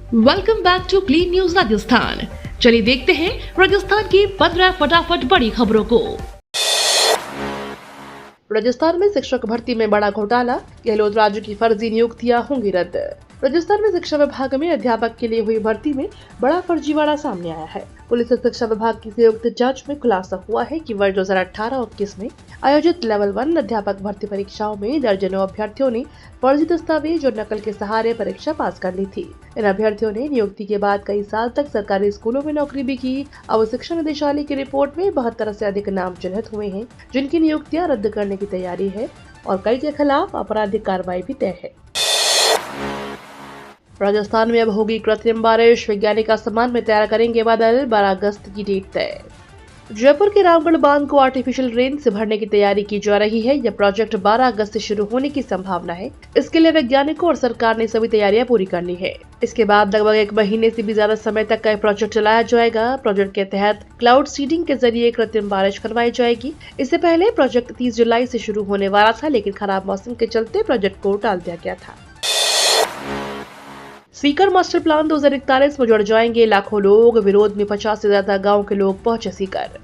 Welcome back to clean news Rajasthan. चलिए देखते हैं राजस्थान की 15 फटाफट बड़ी खबरों को। राजस्थान में शिक्षक भर्ती में बड़ा घोटाला, गहलोत राज्य की फर्जी नियुक्तियां होंगी रद्द। राजस्थान में शिक्षा विभाग में अध्यापक के लिए हुई भर्ती में बड़ा फर्जीवाड़ा सामने आया है। पुलिस और शिक्षा विभाग की संयुक्त जांच में खुलासा हुआ है कि वर्ष 2018-19 में आयोजित लेवल 1 अध्यापक भर्ती परीक्षाओं में दर्जनों अभ्यर्थियों ने फर्जी दस्तावेज और नकल के सहारे परीक्षा पास कर ली थी। इन अभ्यर्थियों ने नियुक्ति के बाद कई साल तक सरकारी स्कूलों में नौकरी भी की। अब शिक्षा निदेशालय की रिपोर्ट में 72 से अधिक नाम चिन्हित हुए हैं, जिनकी नियुक्तियां रद्द करने की तैयारी है और कई के खिलाफ आपराधिक कार्रवाई भी तय है। राजस्थान में अब होगी कृत्रिम बारिश, वैज्ञानिक आसमान में तैयार करेंगे बादल, 12 अगस्त की डेट तय। जयपुर के रामगढ़ बांध को आर्टिफिशियल रेन से भरने की तैयारी की जा रही है। यह प्रोजेक्ट 12 अगस्त से शुरू होने की संभावना है। इसके लिए वैज्ञानिकों और सरकार ने सभी तैयारियां पूरी कर ली है। इसके बाद लगभग 1 महीने से भी ज्यादा समय तक का प्रोजेक्ट चलाया जाएगा। प्रोजेक्ट के तहत क्लाउड सीडिंग के जरिए कृत्रिम बारिश करवाई जाएगी। इससे पहले प्रोजेक्ट 30 जुलाई से शुरू होने वाला था, लेकिन खराब मौसम के चलते प्रोजेक्ट को टाल दिया गया था। सीकर मास्टर प्लान 2041 में जुड़ जाएंगे लाखों लोग, विरोध में 50 से ज्यादा गांव के लोग पहुंचे सीकर।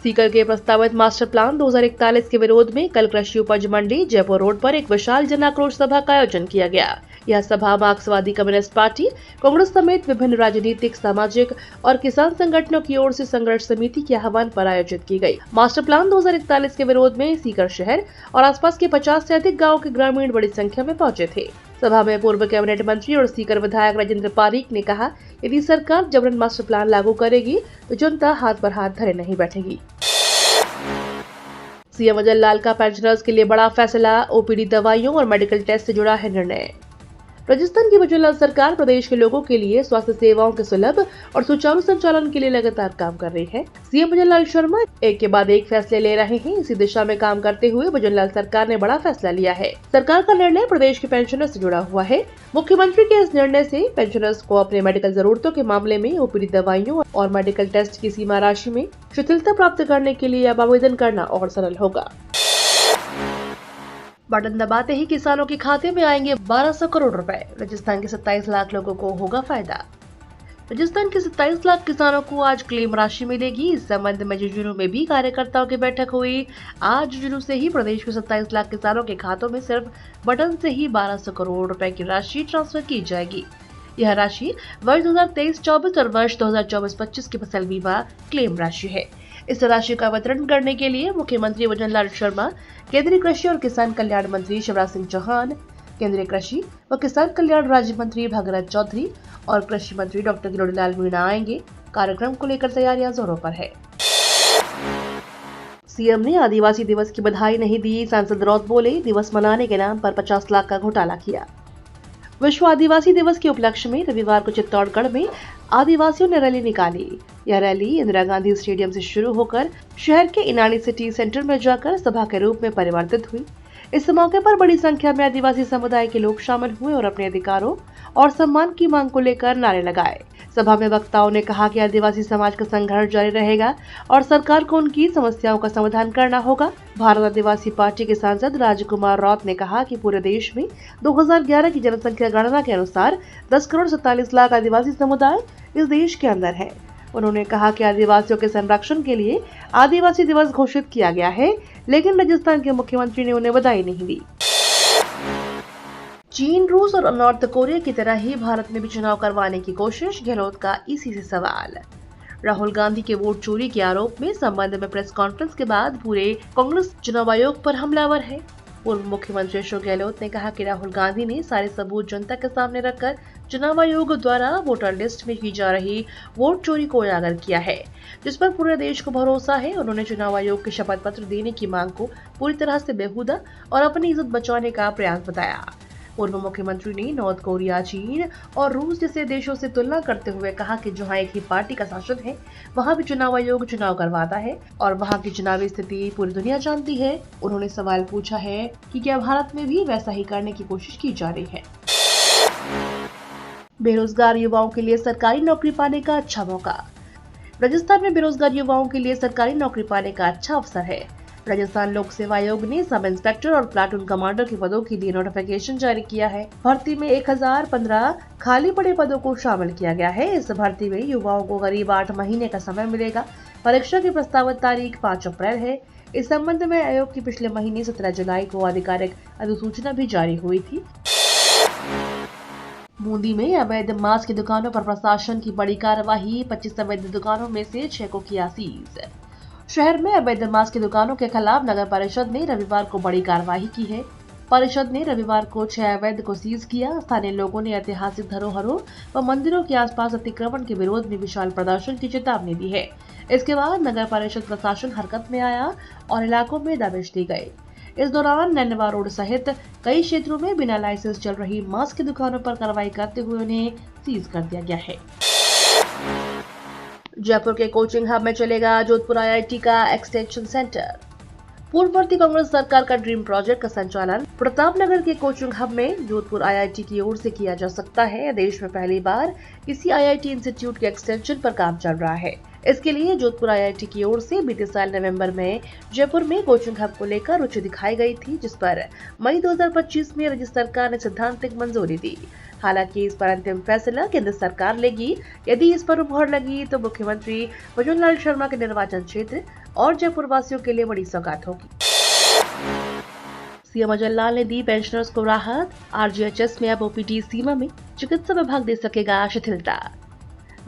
सीकर के प्रस्तावित मास्टर प्लान 2041 के विरोध में कल कृषि उपज मंडी जयपुर रोड पर एक विशाल जन आक्रोश सभा का आयोजन किया गया। यह सभा मार्क्सवादी कम्युनिस्ट पार्टी, कांग्रेस समेत विभिन्न राजनीतिक, सामाजिक और किसान संगठनों की ओर से संघर्ष समिति के आह्वान पर आयोजित की गई। मास्टर प्लान 2041 के विरोध में सीकर शहर और आसपास के 50 से अधिक गाँव के ग्रामीण बड़ी संख्या में पहुंचे थे। सभा में पूर्व कैबिनेट मंत्री और सीकर विधायक राजेंद्र पारीक ने कहा, यदि सरकार जबरन मास्टर प्लान लागू करेगी तो जनता हाथ पर हाथ धरे नहीं बैठेगी। सीएम अजय लाल का पेंशनर्स के लिए बड़ा फैसला, ओपीडी दवाइयों और मेडिकल टेस्ट से जुड़ा है निर्णय। राजस्थान की वजूलाल सरकार प्रदेश के लोगों के लिए स्वास्थ्य सेवाओं के सुलभ और सुचारू संचालन के लिए लगातार काम कर रही है। सीएम वजूलाल शर्मा एक के बाद एक फैसले ले रहे हैं। इसी दिशा में काम करते हुए वजूलाल सरकार ने बड़ा फैसला लिया है। सरकार का निर्णय प्रदेश के पेंशनर्स से जुड़ा हुआ है। मुख्यमंत्री के इस निर्णय से पेंशनर्स को अपने मेडिकल जरूरतों के मामले में ओपीडी दवाइयों और मेडिकल टेस्ट की सीमा राशि में शिथिलता प्राप्त करने के लिए अब आवेदन करना और सरल होगा। बटन दबाते ही किसानों के खाते में आएंगे 1200 करोड़ रुपए। राजस्थान के 27 लाख लोगों को होगा फायदा। राजस्थान के 27 लाख किसानों को आज क्लेम राशि मिलेगी। इस संबंध में झुंझुनू में भी कार्यकर्ताओं की बैठक हुई। आज झुंझुनू से ही प्रदेश के 27 लाख किसानों के खातों में सिर्फ बटन से ही 1200 करोड़ रुपए की राशि ट्रांसफर की जाएगी। यह राशि वर्ष 2023-24 और वर्ष 2024-25 की फसल बीमा क्लेम राशि है। इस राशि का वितरण करने के लिए मुख्यमंत्री वजूलाल शर्मा, केंद्रीय कृषि और किसान कल्याण मंत्री शिवराज सिंह चौहान, केंद्रीय कृषि व किसान कल्याण राज्य मंत्री भगीरथ चौधरी और कृषि मंत्री डॉक्टर किरोड़ीलाल मीणा आएंगे। कार्यक्रम को लेकर तैयारियां जोरों पर है। सीएम ने आदिवासी दिवस की बधाई नहीं दी। सांसद रौत बोले, दिवस मनाने के नाम पर 50 लाख का घोटाला किया। विश्व आदिवासी दिवस के उपलक्ष्य में रविवार को चित्तौड़गढ़ में आदिवासियों ने रैली निकाली। यह रैली इंदिरा गांधी स्टेडियम से शुरू होकर शहर के इनानी सिटी सेंटर में जाकर सभा के रूप में परिवर्तित हुई। इस मौके पर बड़ी संख्या में आदिवासी समुदाय के लोग शामिल हुए और अपने अधिकारों और सम्मान की मांग को लेकर नारे लगाए। सभा में वक्ताओं ने कहा कि आदिवासी समाज का संघर्ष जारी रहेगा और सरकार को उनकी समस्याओं का समाधान करना होगा। भारत आदिवासी पार्टी के सांसद राजकुमार रौत ने कहा कि पूरे देश में 2011 की जनसंख्या गणना के अनुसार 10 करोड़ 47 लाख आदिवासी समुदाय इस देश के अंदर है। उन्होंने कहा कि आदिवासियों के संरक्षण के लिए आदिवासी दिवस घोषित किया गया है, लेकिन राजस्थान के मुख्यमंत्री ने उन्हें बधाई नहीं दी। चीन, रूस और नॉर्थ कोरिया की तरह ही भारत में भी चुनाव करवाने की कोशिश, गहलोत का ईसी से सवाल। राहुल गांधी के वोट चोरी के आरोप में संबंध में प्रेस कॉन्फ्रेंस के बाद पूरे कांग्रेस चुनाव आयोग पर हमलावर है। पूर्व मुख्यमंत्री अशोक गहलोत ने कहा कि राहुल गांधी ने सारे सबूत जनता के सामने रखकर चुनाव आयोग द्वारा वोटर लिस्ट में की जा रही वोट चोरी को उजागर किया है, जिस पर पूरे देश को भरोसा है। उन्होंने चुनाव आयोग के शपथ पत्र देने की मांग को पूरी तरह से बेहुदा और अपनी इज्जत बचाने का प्रयास बताया। पूर्व मुख्यमंत्री ने नॉर्थ कोरिया, चीन और रूस जैसे देशों से तुलना करते हुए कहा कि जहां एक ही पार्टी का शासन है, वहां भी चुनाव आयोग चुनाव करवाता है और वहां की चुनावी स्थिति पूरी दुनिया जानती है। उन्होंने सवाल पूछा है कि क्या भारत में भी वैसा ही करने की कोशिश की जा रही है। बेरोजगार युवाओं के लिए सरकारी नौकरी पाने का अच्छा मौका। राजस्थान में बेरोजगार युवाओं के लिए सरकारी नौकरी पाने का अच्छा अवसर है। राजस्थान लोक सेवा आयोग ने सब इंस्पेक्टर और प्लाटून कमांडर के पदों के लिए नोटिफिकेशन जारी किया है। भर्ती में 1015 खाली पड़े पदों को शामिल किया गया है। इस भर्ती में युवाओं को करीब 8 महीने का समय मिलेगा। परीक्षा की प्रस्तावित तारीख 5 अप्रैल है। इस संबंध में आयोग की पिछले महीने 17 जुलाई को आधिकारिक अधिसूचना भी जारी हुई थी। बूंदी में अवैध मांस की दुकानों पर प्रशासन की बड़ी कार्रवाई। 25 अवैध दुकानों में से 6 को किया सीज। शहर में अवैध मांस की दुकानों के खिलाफ नगर परिषद ने रविवार को बड़ी कार्रवाई की है। परिषद ने रविवार को 6 अवैध को सीज किया। स्थानीय लोगों ने ऐतिहासिक धरोहरों व मंदिरों के आसपास अतिक्रमण के विरोध में विशाल प्रदर्शन की चेतावनी दी है। इसके बाद नगर परिषद प्रशासन हरकत में आया और इलाकों में दबिश दी गई। इस दौरान नैनवा रोड सहित कई क्षेत्रों में बिना लाइसेंस चल रही मांस की दुकानों पर कार्रवाई करते हुए उन्हें सीज कर दिया गया है। जयपुर के कोचिंग हब में चलेगा जोधपुर आईआईटी का एक्सटेंशन सेंटर। पूर्ववर्ती कांग्रेस सरकार का ड्रीम प्रोजेक्ट का संचालन प्रतापनगर के कोचिंग हब में जोधपुर आईआईटी की ओर से किया जा सकता है। देश में पहली बार किसी आईआईटी इंस्टीट्यूट के एक्सटेंशन पर काम चल रहा है। इसके लिए जोधपुर आईआईटी की ओर से बीते साल नवंबर में जयपुर में कोचिंग हब को लेकर रुचि दिखाई गई थी, जिस पर मई 2025 में राज्य सरकार ने सैद्धांतिक मंजूरी दी। हालांकि इस पर अंतिम फैसला केंद्र सरकार लेगी। यदि इस पर मुहर लगी तो मुख्यमंत्री भजनलाल शर्मा के निर्वाचन क्षेत्र और जयपुर वासियों के लिए बड़ी सौगात होगी। सीएम अजय लाल ने दी पेंशनर्स को राहत। आरजीएचएस में अब ओपीडी सीमा में चिकित्सा विभाग दे सकेगा शिथिलता।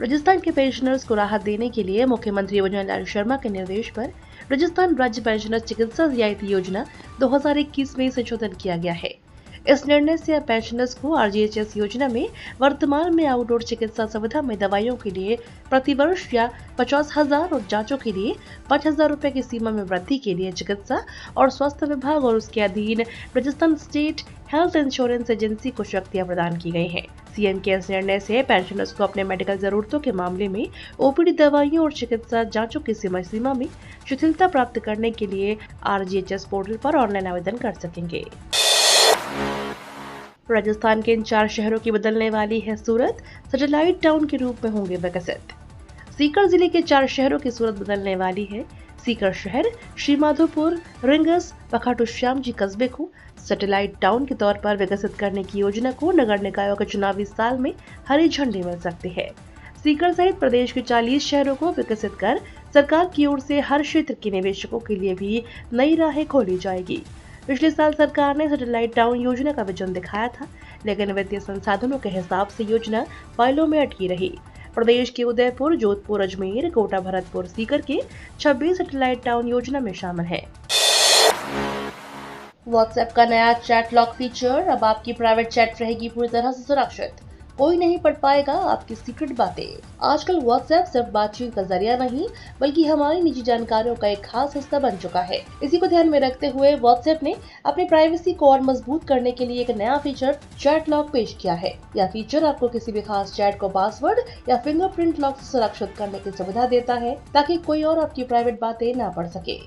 राजस्थान के पेंशनर्स को राहत देने के लिए मुख्यमंत्री भजनलाल शर्मा के निर्देश पर राजस्थान राज्य पेंशनर्स चिकित्सा रियायती योजना 2021 में संशोधन किया गया है। इस निर्णय से अब पेंशनर्स को आरजीएचएस योजना में वर्तमान में आउटडोर चिकित्सा सुविधा में दवाइयों के लिए प्रतिवर्ष या 50,000 और जांचों के लिए 5,000 रुपए की सीमा में वृद्धि के लिए चिकित्सा और स्वास्थ्य विभाग और उसके अधीन Rajasthan state health insurance agency को शक्तियां प्रदान की गई हैं। सीएम के इस निर्णय से पेंशनर्स को अपने मेडिकल जरूरतों के मामले में ओपीडी दवाइयों और चिकित्सा जांचों की सीमा में शिथिलता प्राप्त करने के लिए आरजीएचएस पोर्टल पर ऑनलाइन आवेदन कर सकेंगे। राजस्थान के इन 4 शहरों की बदलने वाली है सूरत। सैटेलाइट टाउन के रूप में होंगे विकसित। सीकर जिले के 4 शहरों की सूरत बदलने वाली है। सीकर शहर श्रीमाधोपुर, रिंगस व खाटू श्याम जी कस्बे को सैटेलाइट टाउन के तौर पर विकसित करने की योजना को नगर निकायों के चुनावी साल में हरी झंडी मिल सकती है। सीकर सहित प्रदेश के 40 शहरों को विकसित कर सरकार की ओर से हर क्षेत्र के निवेशकों के लिए भी नई राहें खोली जाएगी। पिछले साल सरकार ने सैटेलाइट टाउन योजना का विजन दिखाया था, लेकिन वित्तीय संसाधनों के हिसाब से योजना फाइलों में अटकी रही। प्रदेश के उदयपुर, जोधपुर, अजमेर, कोटा, भरतपुर, सीकर के 26 सैटेलाइट टाउन योजना में शामिल है। व्हाट्सएप का नया चैट लॉक फीचर। अब आपकी प्राइवेट चैट रहेगी पूरी तरह से सुरक्षित। कोई नहीं पढ़ पाएगा आपकी सीक्रेट बातें। आजकल व्हाट्सएप सिर्फ बातचीत का जरिया नहीं, बल्कि हमारी निजी जानकारियों का एक खास हिस्सा बन चुका है। इसी को ध्यान में रखते हुए व्हाट्सएप ने अपनी प्राइवेसी को और मजबूत करने के लिए एक नया फीचर चैट लॉक पेश किया है। यह फीचर आपको किसी भी खास चैट को पासवर्ड या फिंगरप्रिंट लॉक से सुरक्षित करने की सुविधा देता है, ताकि कोई और आपकी प्राइवेट बातें ना पढ़ सके।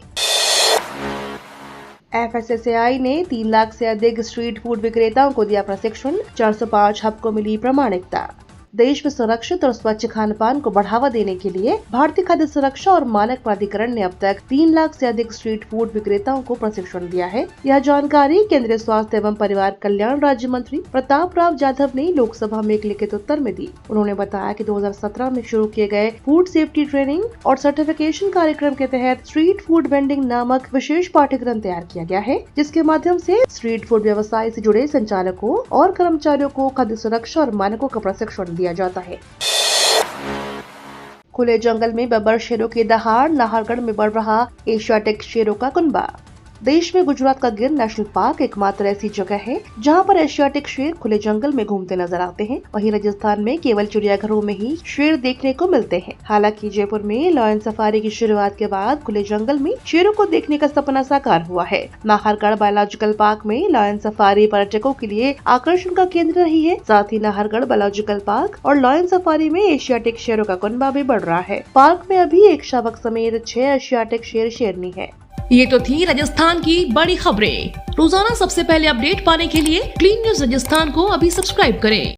एफएसएसएआई ने 3 लाख से अधिक स्ट्रीट फूड विक्रेताओं को दिया प्रशिक्षण। 405 हब को मिली प्रमाणिकता। देश में सुरक्षित और स्वच्छ खान पान को बढ़ावा देने के लिए भारतीय खाद्य सुरक्षा और मानक प्राधिकरण ने अब तक 3 लाख से अधिक स्ट्रीट फूड विक्रेताओं को प्रशिक्षण दिया है। यह जानकारी केंद्रीय स्वास्थ्य एवं परिवार कल्याण राज्य मंत्री प्रताप राव जाधव ने लोकसभा में एक लिखित उत्तर में दी। उन्होंने बताया कि 2017 में शुरू किए गए फूड सेफ्टी ट्रेनिंग और सर्टिफिकेशन कार्यक्रम के तहत स्ट्रीट फूड वेंडिंग नामक विशेष पाठ्यक्रम तैयार किया गया है, जिसके माध्यम से स्ट्रीट फूड व्यवसाय से जुड़े संचालकों और कर्मचारियों को खाद्य सुरक्षा और मानकों का प्रशिक्षण दिया जाता है। खुले जंगल में बब्बर शेरों की दहाड़। नाहरगढ़ में बढ़ रहा एशियाटिक शेरों का कुनबा। देश में गुजरात का गिर नेशनल पार्क एकमात्र ऐसी जगह है जहां पर एशियाटिक शेर खुले जंगल में घूमते नजर आते हैं। वहीं राजस्थान में केवल चिड़ियाघरों में ही शेर देखने को मिलते हैं। हालांकि जयपुर में लॉयन सफारी की शुरुआत के बाद खुले जंगल में शेरों को देखने का सपना साकार हुआ है। नाहरगढ़ बायोलॉजिकल पार्क में लॉयन सफारी पर्यटकों के लिए आकर्षण का केंद्र रही है। साथ ही नाहरगढ़ बायोलॉजिकल पार्क और लॉयन सफारी में एशियाटिक शेरों का कुनबा भी बढ़ रहा है। पार्क में अभी एक शावक समेत 6 एशियाटिक शेर शेरनी है। ये तो थी राजस्थान की बड़ी खबरें। रोजाना सबसे पहले अपडेट पाने के लिए क्लीन न्यूज राजस्थान को अभी सब्सक्राइब करें।